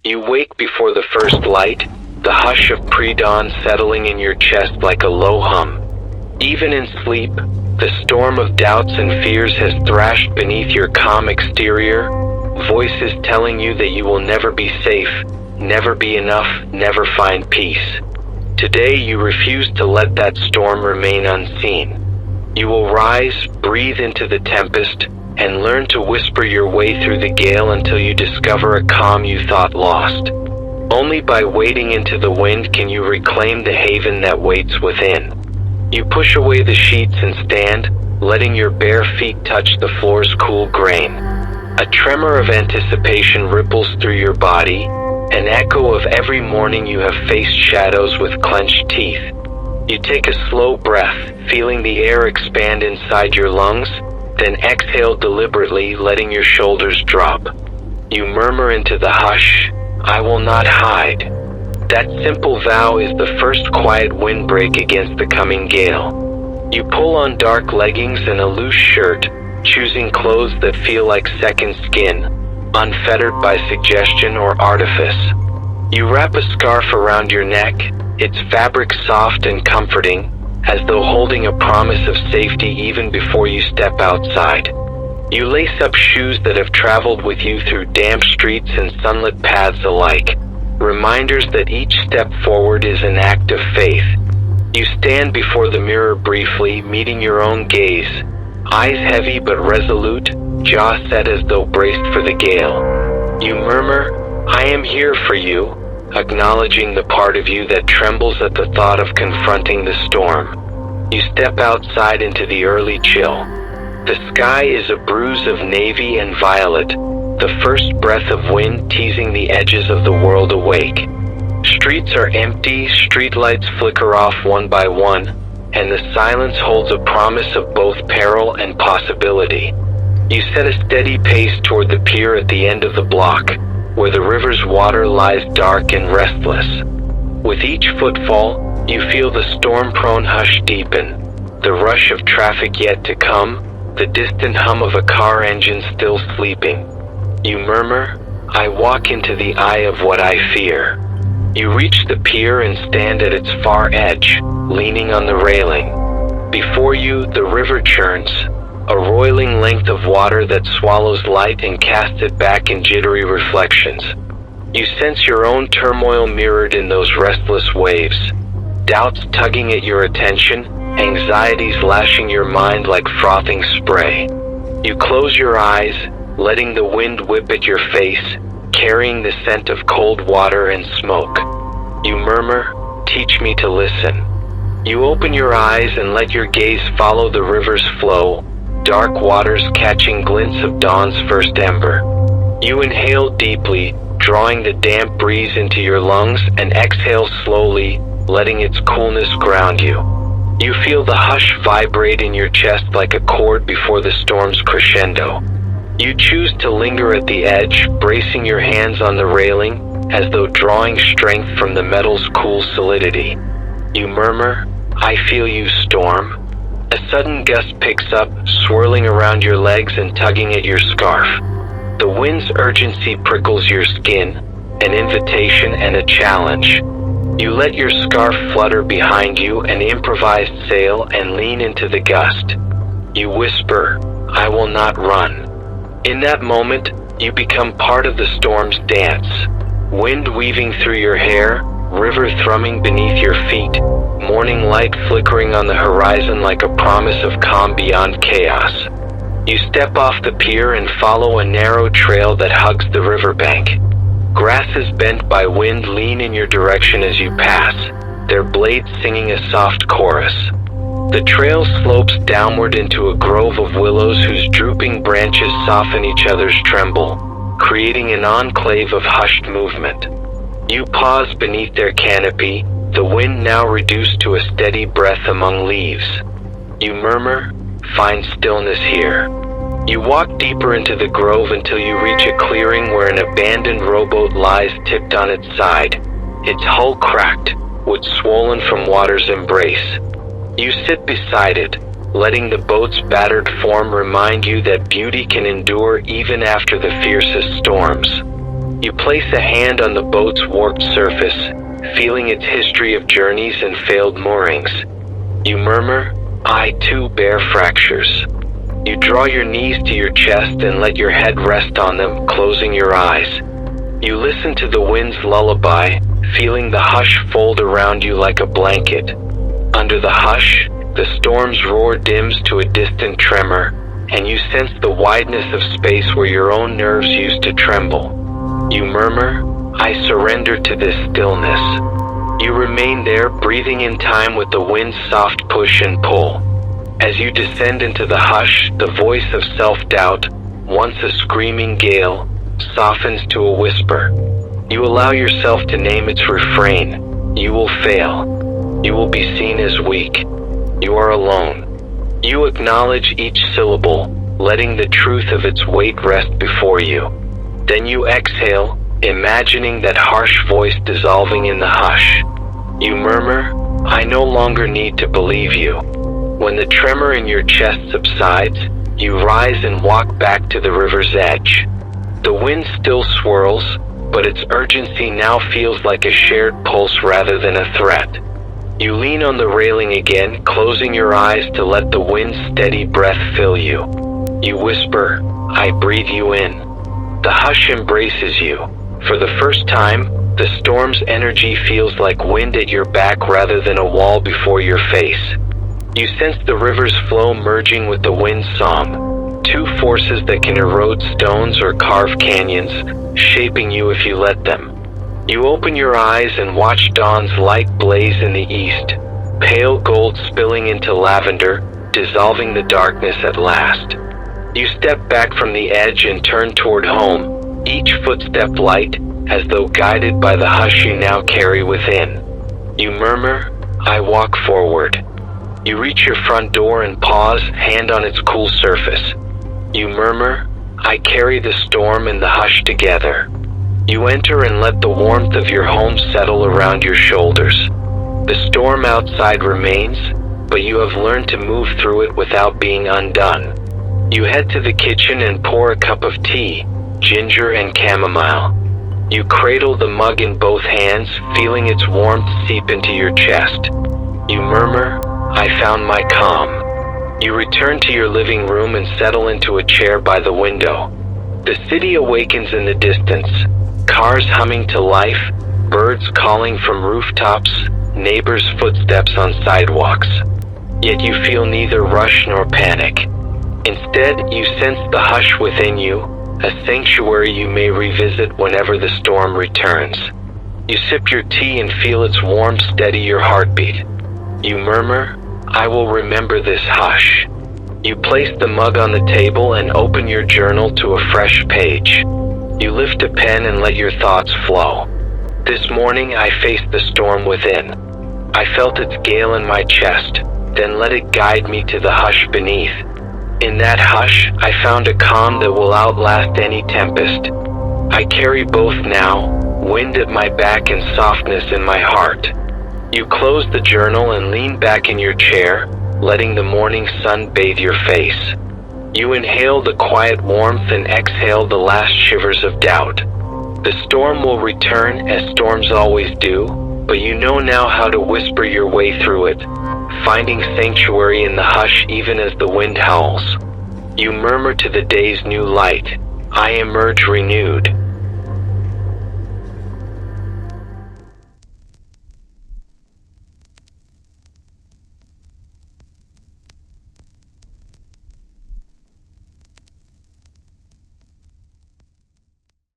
You wake before the first light, the hush of pre-dawn settling in your chest like a low hum. Even in sleep, the storm of doubts and fears has thrashed beneath your calm exterior, voices telling you that you will never be safe, never be enough, never find peace. Today you refuse to let that storm remain unseen. You will rise, breathe into the tempest, and learn to whisper your way through the gale until you discover a calm you thought lost. Only by wading into the wind can you reclaim the haven that waits within. You push away the sheets and stand, letting your bare feet touch the floor's cool grain. A tremor of anticipation ripples through your body, an echo of every morning you have faced shadows with clenched teeth. You take a slow breath, feeling the air expand inside your lungs, then exhale deliberately, letting your shoulders drop. You murmur into the hush, "I will not hide." That simple vow is the first quiet windbreak against the coming gale. You pull on dark leggings and a loose shirt, choosing clothes that feel like second skin, unfettered by suggestion or artifice. You wrap a scarf around your neck, its fabric soft and comforting, as though holding a promise of safety even before you step outside. You lace up shoes that have traveled with you through damp streets and sunlit paths alike, reminders that each step forward is an act of faith. You stand before the mirror briefly, meeting your own gaze, eyes heavy but resolute, jaw set as though braced for the gale. You murmur, "I am here for you," acknowledging the part of you that trembles at the thought of confronting the storm. You step outside into the early chill. The sky is a bruise of navy and violet, the first breath of wind teasing the edges of the world awake. Streets are empty, streetlights flicker off one by one, and the silence holds a promise of both peril and possibility. You set a steady pace toward the pier at the end of the block, where the river's water lies dark and restless. With each footfall, you feel the storm-prone hush deepen, the rush of traffic yet to come, the distant hum of a car engine still sleeping. You murmur, "I walk into the eye of what I fear." You reach the pier and stand at its far edge, leaning on the railing. Before you, the river churns, a roiling length of water that swallows light and casts it back in jittery reflections. You sense your own turmoil mirrored in those restless waves, doubts tugging at your attention, anxieties lashing your mind like frothing spray. You close your eyes, letting the wind whip at your face, carrying the scent of cold water and smoke. You murmur, "Teach me to listen." You open your eyes and let your gaze follow the river's flow, dark waters catching glints of dawn's first ember. You inhale deeply, drawing the damp breeze into your lungs, and exhale slowly, letting its coolness ground you. You feel the hush vibrate in your chest like a chord before the storm's crescendo. You choose to linger at the edge, bracing your hands on the railing, as though drawing strength from the metal's cool solidity. You murmur, "I feel you, storm." A sudden gust picks up, swirling around your legs and tugging at your scarf. The wind's urgency prickles your skin, an invitation and a challenge. You let your scarf flutter behind you, an improvised sail, and lean into the gust. You whisper, "I will not run." In that moment, you become part of the storm's dance. Wind weaving through your hair, river thrumming beneath your feet, morning light flickering on the horizon like a promise of calm beyond chaos. You step off the pier and follow a narrow trail that hugs the riverbank. Grasses bent by wind lean in your direction as you pass, their blades singing a soft chorus. The trail slopes downward into a grove of willows whose drooping branches soften each other's tremble, creating an enclave of hushed movement. You pause beneath their canopy, the wind now reduced to a steady breath among leaves. You murmur, "Find stillness here." You walk deeper into the grove until you reach a clearing where an abandoned rowboat lies tipped on its side, its hull cracked, wood swollen from water's embrace. You sit beside it, letting the boat's battered form remind you that beauty can endure even after the fiercest storms. You place a hand on the boat's warped surface, feeling its history of journeys and failed moorings. You murmur, "I too bear fractures." You draw your knees to your chest and let your head rest on them, closing your eyes. You listen to the wind's lullaby, feeling the hush fold around you like a blanket. Under the hush, the storm's roar dims to a distant tremor, and you sense the wideness of space where your own nerves used to tremble. You murmur, "I surrender to this stillness." You remain there, breathing in time with the wind's soft push and pull. As you descend into the hush, the voice of self-doubt, once a screaming gale, softens to a whisper. You allow yourself to name its refrain. You will fail. You will be seen as weak. You are alone. You acknowledge each syllable, letting the truth of its weight rest before you. Then you exhale, imagining that harsh voice dissolving in the hush. You murmur, "I no longer need to believe you." When the tremor in your chest subsides, you rise and walk back to the river's edge. The wind still swirls, but its urgency now feels like a shared pulse rather than a threat. You lean on the railing again, closing your eyes to let the wind's steady breath fill you. You whisper, "I breathe you in." The hush embraces you. For the first time, the storm's energy feels like wind at your back rather than a wall before your face. You sense the river's flow merging with the wind's song, two forces that can erode stones or carve canyons, shaping you if you let them. You open your eyes and watch dawn's light blaze in the east, pale gold spilling into lavender, dissolving the darkness at last. You step back from the edge and turn toward home, each footstep light, as though guided by the hush you now carry within. You murmur, "I walk forward." You reach your front door and pause, hand on its cool surface. You murmur, "I carry the storm and the hush together." You enter and let the warmth of your home settle around your shoulders. The storm outside remains, but you have learned to move through it without being undone. You head to the kitchen and pour a cup of tea, ginger and chamomile. You cradle the mug in both hands, feeling its warmth seep into your chest. You murmur, "I found my calm." You return to your living room and settle into a chair by the window. The city awakens in the distance, cars humming to life, birds calling from rooftops, neighbors' footsteps on sidewalks. Yet you feel neither rush nor panic. Instead, you sense the hush within you, a sanctuary you may revisit whenever the storm returns. You sip your tea and feel its warmth steady your heartbeat. You murmur, "I will remember this hush." You place the mug on the table and open your journal to a fresh page. You lift a pen and let your thoughts flow. This morning I faced the storm within. I felt its gale in my chest, then let it guide me to the hush beneath. In that hush, I found a calm that will outlast any tempest. I carry both now, wind at my back and softness in my heart. You close the journal and lean back in your chair, letting the morning sun bathe your face. You inhale the quiet warmth and exhale the last shivers of doubt. The storm will return, as storms always do, but you know now how to whisper your way through it, finding sanctuary in the hush even as the wind howls. You murmur to the day's new light, "I emerge renewed."